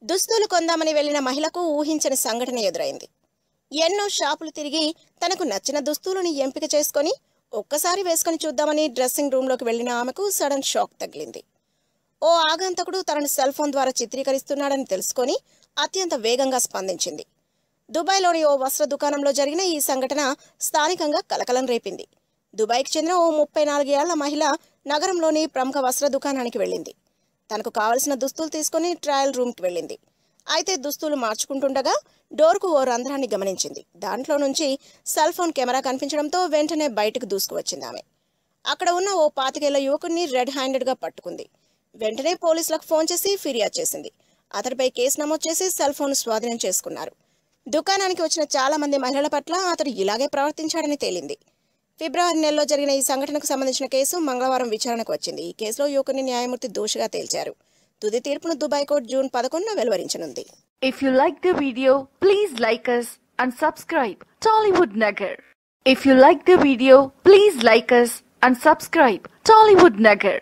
దుస్తులు కొందామని వెళ్లిన మహిళకు ఊహించని సంఘటన ఎదురైంది. ఎన్నో షాపులు తిరిగి తనకు నచ్చిన దుస్తులను ఎంపిక చేసుకుని ఒక్కసారి వేసుకుని చూద్దామని డ్రెస్సింగ్ రూమ్లోకి వెళ్లిన ఆమెకు సడన్ షాక్ తగిలింది. ఓ ఆగంతకుడు తనను సెల్ ఫోన్ ద్వారా చిత్రీకరిస్తున్నాడని తెలుసుకొని అత్యంత వేగంగా స్పందించింది. దుబాయ్లోని ఓ వస్త్ర దుకాణంలో జరిగిన ఈ సంఘటన స్థానికంగా కలకలం రేపింది. దుబాయ్కి చెందిన ఓ 34 ఏళ్ల మహిళ నగరంలోని ప్రముఖ వస్త్ర దుకాణానికి వెళ్ళింది. తనకు కావలసిన దుస్తులు తీసుకుని ట్రయల్ రూమ్కి వెళ్ళింది. అయితే దుస్తులు మార్చుకుంటుండగా డోర్కు ఓ రంధ్రాన్ని గమనించింది. దాంట్లో నుంచి సెల్ ఫోన్ కెమెరా కనిపించడంతో వెంటనే బయటకు దూసుకువచ్చింది ఆమె. అక్కడ ఉన్న ఓ 25 ఏళ్ల యువకుడిని రెడ్ హ్యాండెడ్గా పట్టుకుంది. వెంటనే పోలీసులకు ఫోన్ చేసి ఫిర్యాదు చేసింది. అతడిపై కేసు నమోదు చేసి సెల్ ఫోన్ స్వాధీనం చేసుకున్నారు. దుకాణానికి వచ్చిన చాలా మంది మహిళల పట్ల అతడు ఇలాగే ప్రవర్తించాడని తేలింది. ఫిబ్రవరి నెలలో జరిగిన ఈ సంఘటనకు సంబంధించిన కేసు మంగళవారం విచారణకు వచ్చింది. ఈ కేసులో యువకుని న్యాయమూర్తి దోషిగా తేల్చారు. తుది తీర్పును దుబాయ్ కోర్టు జూన్ 11న వెలువరించనుంది. If you like the video, please like us and subscribe Tollywood Nagar. If you like the video, please like us and subscribe Tollywood Nagar.